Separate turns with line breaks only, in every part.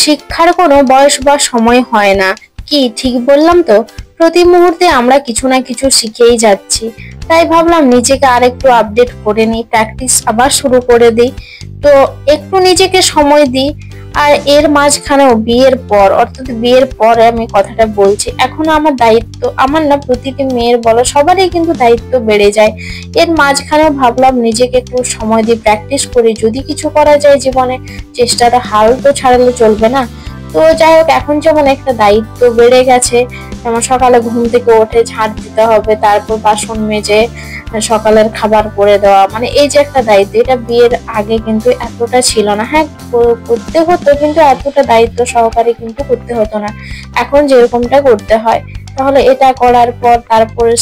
শিক্ষার কোনো বয়স বা সময় হয় না। কি ঠিক বললাম তো? প্রতি মুহূর্তে আমরা কিছু না কিছু শিখেই যাচ্ছি। তাই ভাবলাম নিজেকে আরেকটু আপডেট করে নিই, প্র্যাকটিস আবার শুরু করে দিই। তো একটু নিজেকে সময় দিই। আর এর মাঝখানেও বিয়ের পর, অর্থাৎ বিয়ের পরে আমি কথাটা বলছি, এখনো আমার দায়িত্ব, আমার না প্রতিটি মেয়ের বলো সবারই কিন্তু দায়িত্ব বেড়ে যায়। এর মাঝখানেও ভাবলাম নিজেকে একটু সময় দিয়ে প্র্যাকটিস করি, যদি কিছু করা যায় জীবনে। চেষ্টাটা হাল তো ছাড়লে চলবে না। তো যাই হোক, এখন যেমন একটা দায়িত্ব বেড়ে গেছে, যেমন সকালে ঘুম থেকে উঠে ঝাড় দিতে হবে, তারপর বাসন মেজে সকালের খাবার করে দেওয়া, মানে এই যে একটা দায়িত্ব, এটা বিয়ের আগে কিন্তু এতটা ছিল না। হ্যাঁ, করতে হতো কিন্তু এতটা দায়িত্ব সহকারে কিন্তু করতে হতো না, এখন যেরকমটা করতে হয়। তাহলে এটা করার পর তারপরে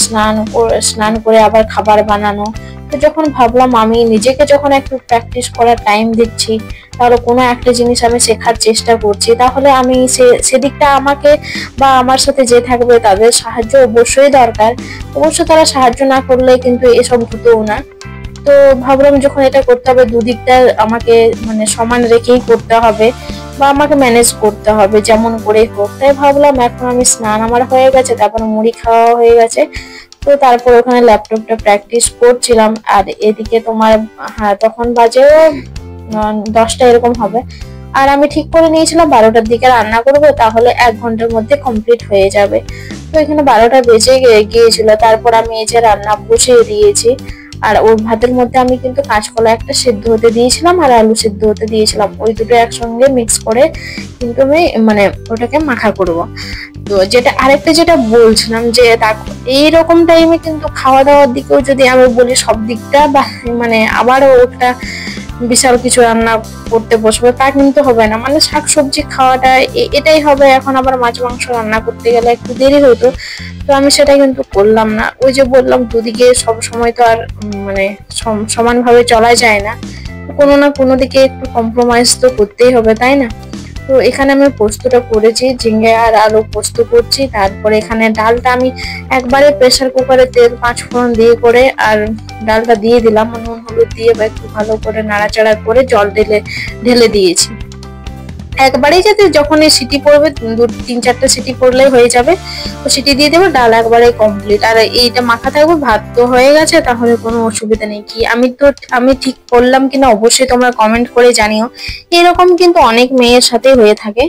স্নান করে আবার খাবার বানানো। তো যখন ভাবলাম আমি নিজেকে যখন একটু প্র্যাকটিস করার টাইম দিচ্ছি, তাহলে কোনো একটা জিনিস আমি শেখার চেষ্টা করছি, তাহলে আমি সেদিকটা আমাকে বা আমার সাথে যে থাকবে তাদের সাহায্য অবশ্যই দরকার। অবশ্য তারা সাহায্য না করলে কিন্তু এসব হতোও না। তো ভাবলাম যখন এটা করতে হবে, দুদিকটা আমাকে মানে সমান রেখেই করতে হবে, বা আমাকে ম্যানেজ করতে হবে যেমন করেই হোক। তাই ভাবলাম এখন আমি স্নান আমার হয়ে গেছে, তারপর মুড়ি খাওয়া হয়ে গেছে, তো তারপর ওখানে ল্যাপটপটা প্র্যাকটিস করছিলাম। আর এদিকে তোমার, হ্যাঁ তখন বাজে 10টা এরকম হবে। আর আমি ঠিক করে নিয়েছিলাম 12টার দিকে রান্না করবো, তাহলে 1 ঘন্টার মধ্যে কমপ্লিট হয়ে যাবে। তো এখানে 12টা বেজে গিয়েছিল, তারপর আমি এই যে রান্না বসিয়ে দিয়েছি। আর ওর ভাতের মধ্যে আমি কিন্তু কাঁচকলা একটা সেদ্ধ হতে দিয়েছিলাম, আর আলু সেদ্ধ হতে দিয়েছিলাম, ওই দুটো একসঙ্গে মিক্স করে কিন্তু আমি মানে ওটাকে মাখা করব। তো আরেকটা যেটা বলছিলাম, যে দেখো এইরকম টাইমে কিন্তু খাওয়া দাওয়ার দিকেও যদি আমি বলি সব দিকটা, বা মানে আবারও ওটা বিশাল কিছু রান্না করতে বসবো তা কিন্তু হবে না। মানে শাকসবজি খাওয়াটা এটাই হবে। এখন আবার মাছ মাংস রান্না করতে গেলে একটু দেরি হতো, তো আমি সেটা কিন্তু করলাম না। ওই যে বললাম, দুদিকে সব সময় তো আর মানে সমানভাবে চলা যায় না, কোনো না কোনো দিকে একটু কম্প্রোমাইজ তো করতেই হবে, তাই না? তো এখানে আমি পোস্তটা করেছি, ঝিঙ্গে আর আলু পোস্ত করছি। তারপরে এখানে ডালটা আমি একবারে প্রেসার কুকারে তেল 5 ফোড়ন দিয়ে করে আর ডালটা দিয়ে দিলাম, নুন হলুদ দিয়ে বা একটু ভালো করে নাড়াচাড়া করে জল ঢেলে দিয়েছি একবারেই, যাতে যখন এই সিটি পড়বে 2-3-4টা সিটি পড়লেই হয়ে যাবে। তো সিটি দিয়ে দেবো, ডাল একবারে কমপ্লিট। আর এইটা মাখা থাকবে, ভাত তো হয়ে গেছে, তাহলে কোনো অসুবিধা নেই। কি আমি ঠিক করলাম কিনা অবশ্যই তোমরা কমেন্ট করে জানিও। এরকম কিন্তু অনেক মেয়ের সাথে হয়ে থাকে।